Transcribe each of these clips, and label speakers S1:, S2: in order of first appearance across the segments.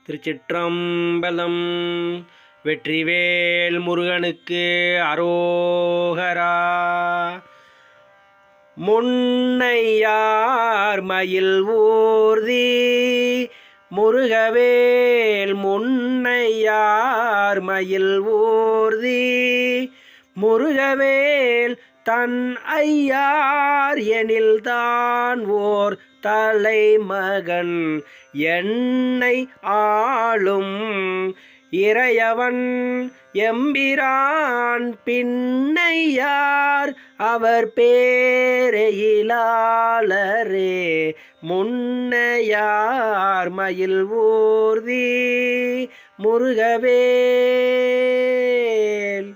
S1: திருச்சிற்றம்பலம். வெற்றிவேல் முருகனுக்கு அரோகரா. முன்னையார் மயில் ஊர்தி முருகவேல், முன்னையார் மயில் ஊர்தி முருகவேல், தன் ஐயார் எனில்தான் ஓர் தலைமகன் என்னை ஆளும் இறையவன் எம்பிரான் பின்னையார் அவர் பேரையிலாளரே. முன்னையார் மயில் ஊர்தி முருகவேல்,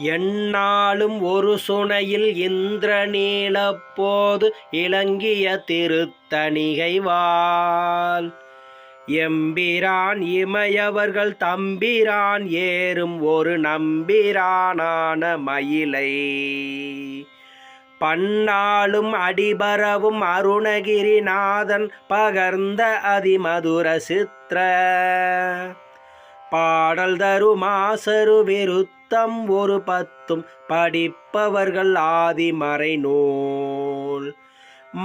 S1: எந்நாளும் ஒரு சுனையில் இந்திரநீலப்போது இலங்கிய திருத்தணிகைவாள் எம்பிரான் இமையவர்கள் தம்பிரான் ஏறும் ஒரு நம்பிரானான மயிலை பன்னாளும் அடிபரவும் அருணகிரிநாதன் பகர்ந்த அதிமதுர சித்திர பாடல் தருமாசரு விருத்தம் ஒரு பத்தும் படிப்பவர்கள் ஆதிமறை நூல்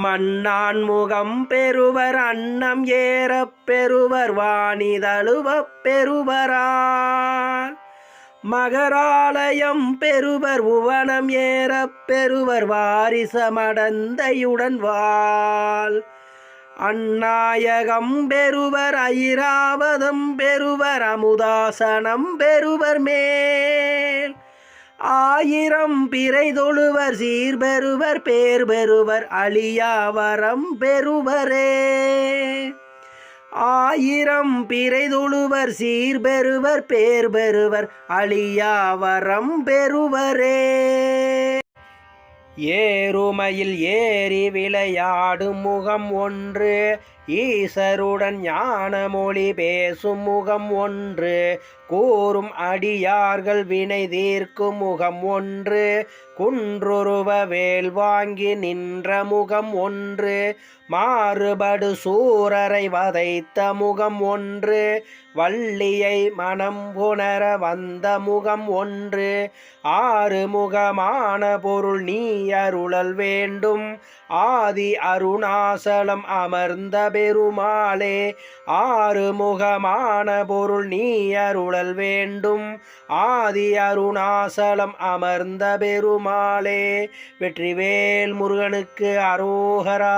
S1: மன்னான் முகம் பெறுவர் அன்னம் ஏறப் பெறுவர் வாணி தழுவப் பெறுவரால் மகராலயம் பெறுவர் உவனம் ஏறப் பெறுவர் வாரிசமடந்தையுடன் வாழ் அந்நாயகம் பெறுவர் ஐராவதம் பெறுவர் அமுதாசனம் பெறுவர் மேல் ஆயிரம் பிறை தொழுவர் சீர் பெறுவர் பேர் பெறுவர் அழியாவரம் பெறுவரே. ஆயிரம் பிறை தொழுவர் சீர் பெறுவர் பேர் பெறுவர் அழியாவரம் பெறுவரே. ஏறுமையில் ஏறி விளையாடும் முகம் ஒன்று, ஈசருடன் ஞான மொழி பேசும் முகம் ஒன்று, கூறும் அடியார்கள் வினை தீர்க்கும் முகம் ஒன்று, குன்றுருவ வேல் வாங்கி நின்ற முகம் ஒன்று, மாறுபடு சூரரை வதைத்த முகம் ஒன்று, வள்ளியை மனம் உணர வந்த முகம் ஒன்று, ஆறு முகமான பொருள் நீ அருளல் வேண்டும் ஆதி அருணாசலம் அமர்ந்த பெருமாளே. ஆறு முகமான பொருள் நீ அருளல் வேண்டும் ஆதி அருணாசலம் அமர்ந்த பெருமாளே. வெற்றிவேல் முருகனுக்கு அரோகரா.